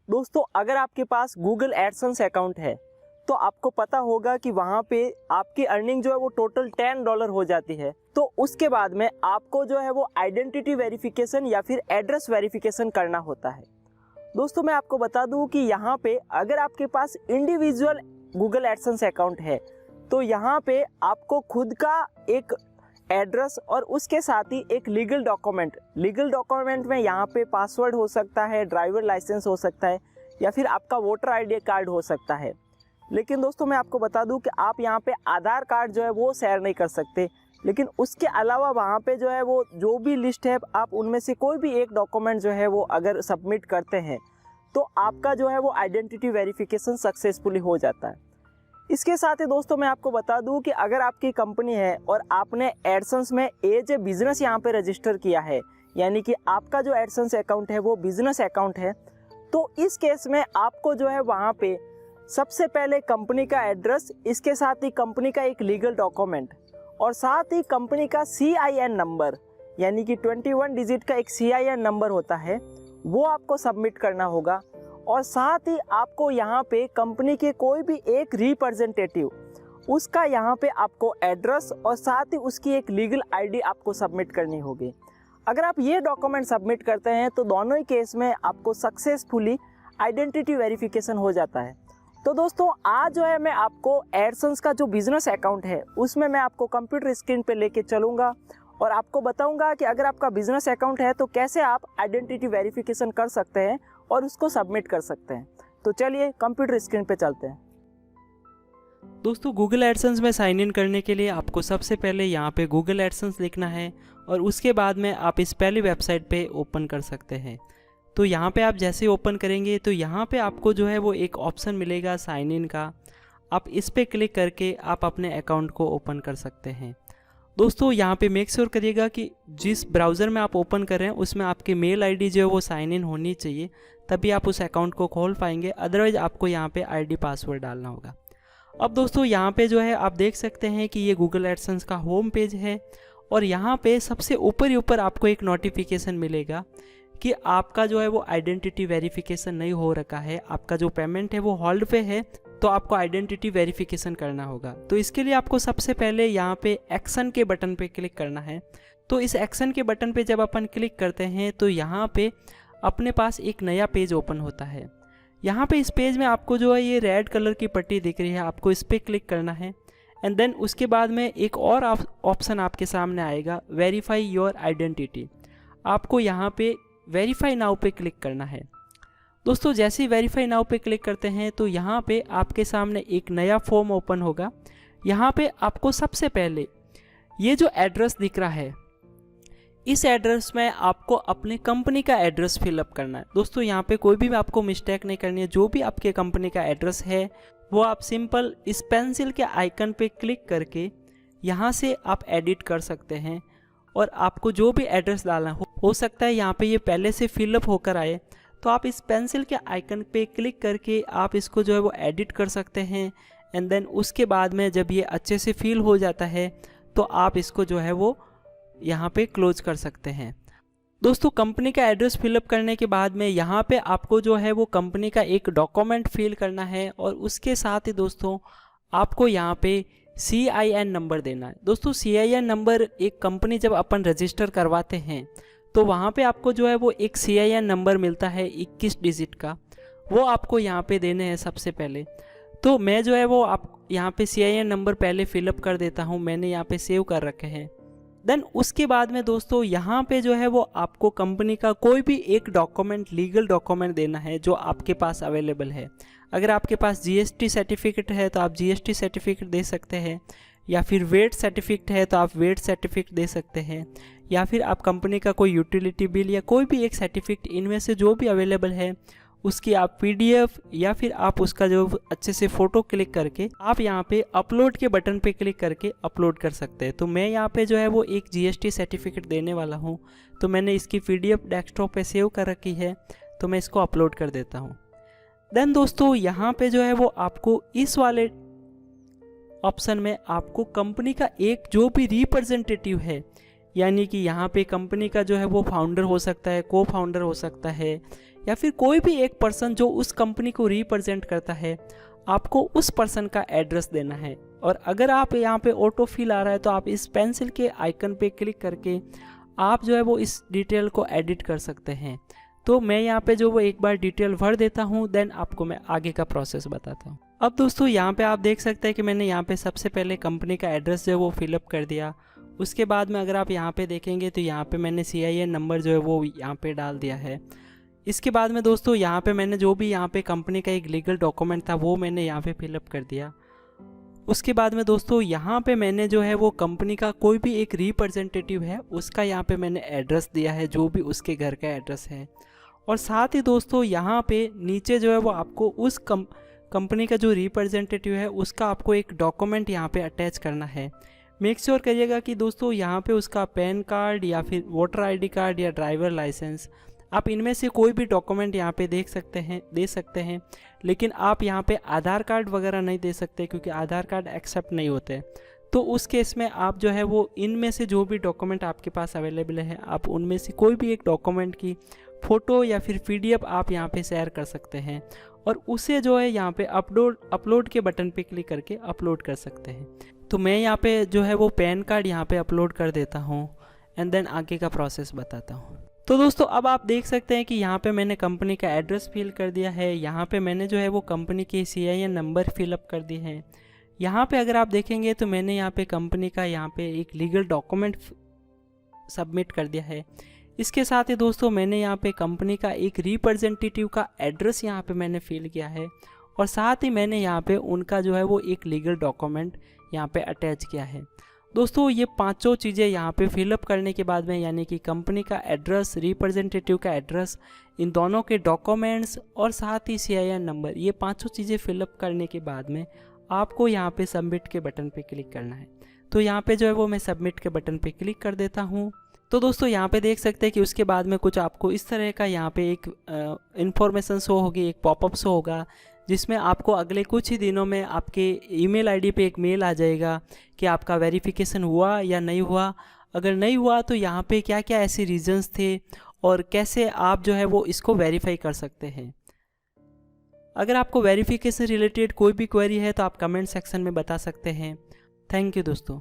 दोस्तों अगर आपके पास गूगल एडसेंस अकाउंट है तो आपको पता होगा कि वहाँ पे आपकी अर्निंग जो है वो टोटल $10 हो जाती है। तो उसके बाद में आपको जो है वो आइडेंटिटी वेरिफिकेशन या फिर एड्रेस वेरिफिकेशन करना होता है। दोस्तों मैं आपको बता दूं कि यहाँ पे अगर आपके पास इंडिविजुअल गूगल एडसेंस अकाउंट है तो यहाँ पे आपको खुद का एक एड्रेस और उसके साथ ही एक लीगल डॉक्यूमेंट में यहाँ पे पासवर्ड हो सकता है, ड्राइवर लाइसेंस हो सकता है या फिर आपका वोटर आईडी कार्ड हो सकता है। लेकिन दोस्तों मैं आपको बता दूं कि आप यहाँ पे आधार कार्ड जो है वो शेयर नहीं कर सकते। लेकिन उसके अलावा वहाँ पे जो है वो जो भी लिस्ट है आप उनमें से कोई भी एक डॉक्यूमेंट जो है वो अगर सबमिट करते हैं तो आपका जो है वो आइडेंटिटी वेरिफिकेशन सक्सेसफुली हो जाता है। इसके साथ ही दोस्तों मैं आपको बता दूं कि अगर आपकी कंपनी है और आपने एडसेंस में एज ए बिजनेस यहाँ पे रजिस्टर किया है, यानी कि आपका जो एडसेंस अकाउंट है वो बिजनेस अकाउंट है, तो इस केस में आपको जो है वहाँ पे सबसे पहले कंपनी का एड्रेस, इसके साथ ही कंपनी का एक लीगल डॉक्यूमेंट और साथ ही कंपनी का CIN नंबर, यानी कि 21 डिजिट का एक CIN नंबर होता है, वो आपको सबमिट करना होगा। और साथ ही आपको यहाँ पे कंपनी के कोई भी एक रिप्रेजेंटेटिव, उसका यहाँ पे आपको एड्रेस और साथ ही उसकी एक लीगल ID आपको सबमिट करनी होगी। अगर आप ये डॉक्यूमेंट सबमिट करते हैं तो दोनों ही केस में आपको सक्सेसफुली आइडेंटिटी वेरिफिकेशन हो जाता है। तो दोस्तों आज जो है मैं आपको एडसेंस का जो बिजनेस अकाउंट है उसमें मैं आपको कंप्यूटर स्क्रीन पे लेके चलूँगा और आपको बताऊंगा कि अगर आपका बिजनेस अकाउंट है तो कैसे आप आइडेंटिटी वेरिफिकेशन कर सकते हैं और उसको सबमिट कर सकते हैं। तो चलिए कंप्यूटर स्क्रीन पे चलते हैं। दोस्तों गूगल एडसेंस में साइन इन करने के लिए आपको सबसे पहले यहाँ पे गूगल एडसेंस लिखना है और उसके बाद में आप इस पहली वेबसाइट पे ओपन कर सकते हैं। तो यहाँ पे आप जैसे ओपन करेंगे तो यहाँ पे आपको जो है वो एक ऑप्शन मिलेगा साइन इन का। आप इस पर क्लिक करके आप अपने अकाउंट को ओपन कर सकते हैं। दोस्तों यहाँ पे मेक श्योर करिएगा कि जिस ब्राउज़र में आप ओपन कर रहे हैं उसमें आपकी मेल आईडी जो है वो साइन इन होनी चाहिए, तभी आप उस अकाउंट को खोल पाएंगे। अदरवाइज़ आपको यहाँ पे आईडी पासवर्ड डालना होगा। अब दोस्तों यहाँ पे जो है आप देख सकते हैं कि ये गूगल एडसेंस का होम पेज है और यहाँ पे सबसे ऊपर ही ऊपर आपको एक नोटिफिकेशन मिलेगा कि आपका जो है वो आइडेंटिटी वेरिफिकेशन नहीं हो रखा है, आपका जो पेमेंट है वो होल्ड पे है, तो आपको आइडेंटिटी वेरिफिकेशन करना होगा। तो इसके लिए आपको सबसे पहले यहाँ पे एक्शन के बटन पे क्लिक करना है। तो इस एक्शन के बटन पे जब अपन क्लिक करते हैं तो यहाँ पे अपने पास एक नया पेज ओपन होता है। यहाँ पे इस पेज में आपको जो है ये रेड कलर की पट्टी दिख रही है, आपको इस पर क्लिक करना है एंड देन उसके बाद में एक और ऑप्शन आपके सामने आएगा, वेरीफाई योर आइडेंटिटी। आपको यहाँ पे वेरीफाई नाउ पे क्लिक करना है। दोस्तों जैसे ही वेरीफाई नाउ पे क्लिक करते हैं तो यहाँ पे आपके सामने एक नया फॉर्म ओपन होगा। यहाँ पे आपको सबसे पहले ये जो एड्रेस दिख रहा है, इस एड्रेस में आपको अपने कंपनी का एड्रेस फिलअप करना है। दोस्तों यहाँ पे कोई भी आपको मिस्टेक नहीं करनी है। जो भी आपके कंपनी का एड्रेस है वो आप सिंपल इस पेंसिल के आइकन पे क्लिक करके यहाँ से आप एडिट कर सकते हैं और आपको जो भी एड्रेस डालना हो सकता है यहाँ पे ये पहले से फिलअप होकर आए, तो आप इस पेंसिल के आइकन पे क्लिक करके आप इसको जो है वो एडिट कर सकते हैं एंड देन उसके बाद में जब ये अच्छे से फिल हो जाता है तो आप इसको जो है वो यहाँ पे क्लोज कर सकते हैं। दोस्तों कंपनी का एड्रेस फिलअप करने के बाद में यहाँ पे आपको जो है वो कंपनी का एक डॉक्यूमेंट फिल करना है और उसके साथ ही दोस्तों आपको यहाँ पे CIN नंबर देना है। दोस्तों CIN नंबर एक कंपनी जब अपन रजिस्टर करवाते हैं तो वहाँ पे आपको जो है वो एक CIN नंबर मिलता है 21 डिजिट का, वो आपको यहाँ पे देने हैं सबसे पहले। तो मैं जो है वो आप यहाँ पे CIN नंबर पहले फिलअप कर देता हूँ, मैंने यहाँ पे सेव कर रखे हैं। देन उसके बाद में दोस्तों यहाँ पे जो है वो आपको कंपनी का कोई भी एक डॉक्यूमेंट, लीगल डॉक्यूमेंट देना है जो आपके पास अवेलेबल है। अगर आपके पास GST सर्टिफिकेट है तो आप GST सर्टिफिकेट दे सकते हैं, या फिर वेट सर्टिफिकेट है तो आप वेट सर्टिफिकेट दे सकते हैं, या फिर आप कंपनी का कोई यूटिलिटी बिल या कोई भी एक सर्टिफिकेट, इनमें से जो भी अवेलेबल है उसकी आप PDF या फिर आप उसका जो अच्छे से फ़ोटो क्लिक करके आप यहाँ पे अपलोड के बटन पे क्लिक करके अपलोड कर सकते हैं। तो मैं यहाँ पे जो है वो एक GST सर्टिफिकेट देने वाला हूँ, तो मैंने इसकी PDF डेस्कटॉप पे सेव कर रखी है, तो मैं इसको अपलोड कर देता हूँ। देन दोस्तों यहाँ पे जो है वो आपको इस वाले ऑप्शन में आपको कंपनी का एक जो भी रिप्रेजेंटेटिव है, यानी कि यहाँ पे कंपनी का जो है वो फाउंडर हो सकता है, को फाउंडर हो सकता है, या फिर कोई भी एक पर्सन जो उस कंपनी को रिप्रेजेंट करता है, आपको उस पर्सन का एड्रेस देना है। और अगर आप यहाँ पे ऑटो फिल आ रहा है तो आप इस पेंसिल के आइकन पे क्लिक करके आप जो है वो इस डिटेल को एडिट कर सकते हैं। तो मैं यहाँ पे जो वो एक बार डिटेल भर देता हूँ, देन आपको मैं आगे का प्रोसेस बताता हूँ। अब दोस्तों यहाँ पे आप देख सकते हैं कि मैंने यहाँ पे सबसे पहले कंपनी का एड्रेस जो है वो फिलअप कर दिया। उसके बाद में अगर आप यहाँ पे देखेंगे तो यहाँ पे मैंने CIN नंबर जो है वो यहाँ पे डाल दिया है। इसके बाद में दोस्तों यहाँ पे मैंने जो भी यहाँ पे कंपनी का एक लीगल डॉक्यूमेंट था वो मैंने यहाँ पे फिलअप कर दिया। उसके बाद में दोस्तों यहाँ पे मैंने जो है वो कंपनी का कोई भी एक रिप्रेजेंटेटिव है उसका यहाँ पे मैंने एड्रेस दिया है, जो भी उसके घर का एड्रेस है। और साथ ही दोस्तों यहाँ पे नीचे जो है वो आपको उस कंपनी का जो रिप्रेजेंटेटिव है उसका आपको एक डॉक्यूमेंट यहाँ पे अटैच करना है। मेक श्योर करिएगा कि दोस्तों यहाँ पे उसका पैन कार्ड या फिर वोटर ID कार्ड या ड्राइवर लाइसेंस, आप इनमें से कोई भी डॉक्यूमेंट यहाँ पे दे सकते हैं। लेकिन आप यहाँ पे आधार कार्ड वगैरह नहीं दे सकते, क्योंकि आधार कार्ड एक्सेप्ट नहीं होते। तो उस केस में आप जो है वो इनमें से जो भी डॉक्यूमेंट आपके पास अवेलेबल है, आप उनमें से कोई भी एक डॉक्यूमेंट की फ़ोटो या फिर PDF आप यहाँ पे शेयर कर सकते हैं और उसे जो है यहाँ पे अपलोड के बटन पे क्लिक करके अपलोड कर सकते हैं। तो मैं यहाँ पे जो है वो पैन कार्ड यहाँ पे अपलोड कर देता हूँ एंड देन आगे का प्रोसेस बताता हूँ। तो दोस्तों अब आप देख सकते हैं कि यहाँ पे मैंने कंपनी का एड्रेस फिल कर दिया है। यहाँ पे मैंने जो है वो कंपनी के CIN नंबर फिलअप कर दिए हैं। यहाँ पे अगर आप देखेंगे तो मैंने यहाँ पे कंपनी का यहाँ पे एक लीगल डॉक्यूमेंट सबमिट कर दिया है। इसके साथ ही दोस्तों मैंने यहाँ पे कंपनी का एक रिप्रेजेंटेटिव का एड्रेस यहाँ पे मैंने फिल किया है और साथ ही मैंने यहाँ पे उनका जो है वो एक लीगल डॉक्यूमेंट यहाँ पे अटैच किया है। दोस्तों ये पांचों चीज़ें यहाँ पे फिलअप करने के बाद में, यानी कि कंपनी का एड्रेस, रिप्रेजेंटेटिव का एड्रेस, इन दोनों के डॉक्यूमेंट्स और साथ ही CIN नंबर, ये पांचों चीज़ें फिलअप करने के बाद में आपको यहाँ पे सबमिट के बटन पे क्लिक करना है। तो यहाँ पे जो है वो मैं सबमिट के बटन पे क्लिक कर देता हूँ। तो दोस्तों यहाँ पे देख सकते हैं कि उसके बाद में कुछ आपको इस तरह का यहाँ पे एक इन्फॉर्मेशन शो होगी, एक पॉपअप शो होगा, जिसमें आपको अगले कुछ ही दिनों में आपके ईमेल ID पे एक मेल आ जाएगा कि आपका वेरिफिकेशन हुआ या नहीं हुआ। अगर नहीं हुआ तो यहाँ पे क्या क्या ऐसे रीजंस थे और कैसे आप जो है वो इसको वेरीफाई कर सकते हैं। अगर आपको वेरिफिकेशन रिलेटेड कोई भी क्वेरी है तो आप कमेंट सेक्शन में बता सकते हैं। थैंक यू दोस्तों।